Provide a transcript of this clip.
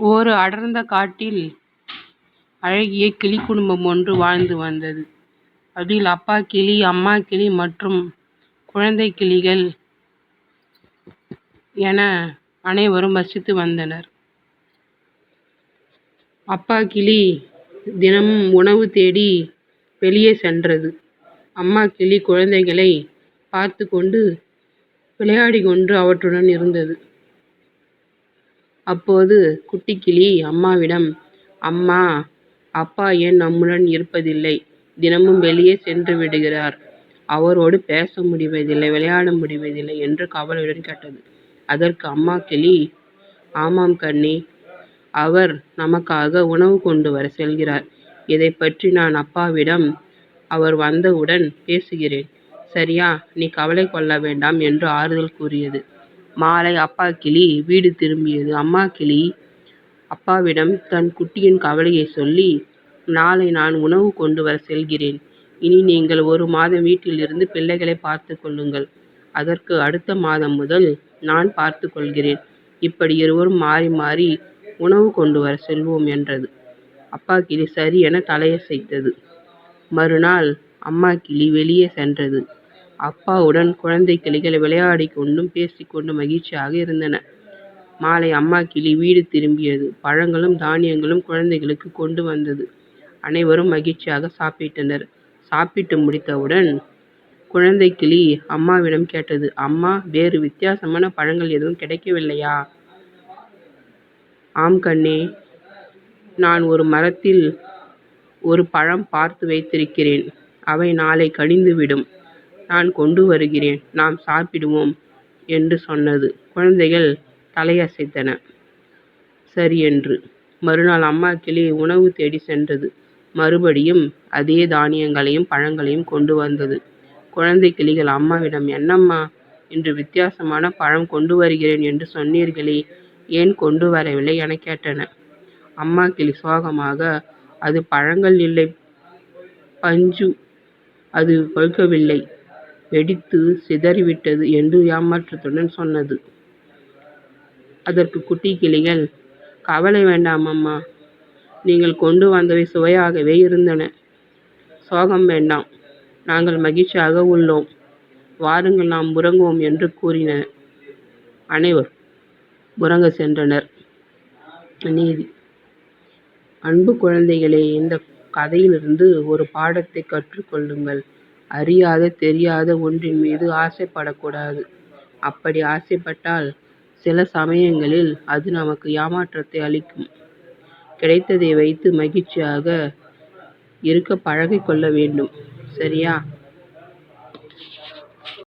ஒரு அடர்ந்த காட்டில் அழகிய கிளி குடும்பம் ஒன்று வாழ்ந்து வந்தது. அதில் அப்பா கிளி, அம்மா கிளி மற்றும் குழந்தை கிளிகள் என அனைவரும் வசித்து வந்தனர். அப்பா கிளி தினமும் உணவு தேடி வெளியே சென்றது. அம்மா கிளி குழந்தைகளை பார்த்து கொண்டு விளையாடிக் கொண்டு அவற்றுடன் இருந்தது. அப்போது குட்டி கிளி அம்மாவிடம், அம்மா, அப்பா ஏன் நம்முடன் இருப்பதில்லை? தினமும் வெளியே சென்று விடுகிறார். அவரோடு பேச முடிவதில்லை, விளையாட முடிவதில்லை என்று கவலையுடன் கேட்டது. அதற்கு அம்மா கிளி, ஆமாம் கண்ணே, அவர் நமக்காக உணவு கொண்டு வர செல்கிறார். இதை பற்றி நான் அப்பாவிடம் அவர் வந்தவுடன் பேசுகிறேன். சரியா? நீ கவலை கொள்ள வேண்டாம் என்று ஆறுதல் கூறியது. மாலை அப்பா கிளி வீடு திரும்பியது. அம்மா கிளி அப்பாவிடம் தன் குட்டியின் கவலையை சொல்லி, நாளை நான் உணவு கொண்டு வர செல்கிறேன். இனி நீங்கள் 1 மாதம் வீட்டில் இருந்து பிள்ளைகளை பார்த்து கொள்ளுங்கள். அதற்கு அடுத்த மாதம் முதல் நான் பார்த்து கொள்கிறேன். இப்படி இருவரும் மாறி மாறி உணவு கொண்டு வர செல்வோம் என்றது. அப்பா கிளி சரி என தலையசைத்தது. மறுநாள் அம்மா கிளி வெளியே சென்றது. அப்பாவுடன் குழந்தை கிளிகள் விளையாடிக் கொண்டும் பேசிக்கொண்டும் மகிழ்ச்சியாக இருந்தன. மாலை அம்மா கிளி வீடு திரும்பியது. பழங்களும் தானியங்களும் குழந்தைகளுக்கு கொண்டு வந்தது. அனைவரும் மகிழ்ச்சியாக சாப்பிட்டனர். சாப்பிட்டு முடித்தவுடன் குழந்தை கிளி அம்மாவிடம் கேட்டது, அம்மா, வேறு வித்தியாசமான பழங்கள் எதுவும் கிடைக்கவில்லையா? ஆம் கண்ணே, நான் ஒரு மரத்தில் ஒரு பழம் பார்த்து வைத்திருக்கிறேன். அவை நாளை கனிந்துவிடும். நான் கொண்டு வருகிறேன், நாம் சாப்பிடுவோம் என்று சொன்னது. குழந்தைகள் தலையசைத்தன. சரி என்று. மறுநாள் அம்மா கிளி உணவு தேடி சென்றது. மறுபடியும் அதே தானியங்களையும் பழங்களையும் கொண்டு வந்தது. குழந்தை கிளிகள் அம்மாவிடம், என்னம்மா, இன்று வித்தியாசமான பழம் கொண்டு வருகிறேன் என்று சொன்னீர்களே, ஏன் கொண்டு வரவில்லை என கேட்டன. அம்மா கிளி சோகமாக, அது பழங்கள் இல்லை பஞ்சு, அது பழுக்கவில்லை, வெடித்து சிதறிவிட்டது என்று ஏமாற்றத்துடன் சொன்னது. அதற்கு குட்டி கிளிகள், கவலை வேண்டாம் அம்மா, நீங்கள் கொண்டு வந்தவை சுவையாகவே இருந்தன. சோகம் வேண்டாம், நாங்கள் மகிழ்ச்சியாக உள்ளோம். வாருங்கள், நாம் உறங்குவோம் என்று கூறின. அனைவரும் உறங்க சென்றனர். நீதி. அன்பு குழந்தைகளே, இந்த கதையிலிருந்து ஒரு பாடத்தை கற்றுக்கொள்ளுங்கள். அறியாத தெரியாத ஒன்றின் மீது ஆசைப்படக்கூடாது. அப்படி ஆசைப்பட்டால் சில சமயங்களில் அது நமக்கு ஏமாற்றத்தை அளிக்கும். கிடைத்ததை வைத்து மகிழ்ச்சியாக இருக்க பழகிக் கொள்ள வேண்டும். சரியா?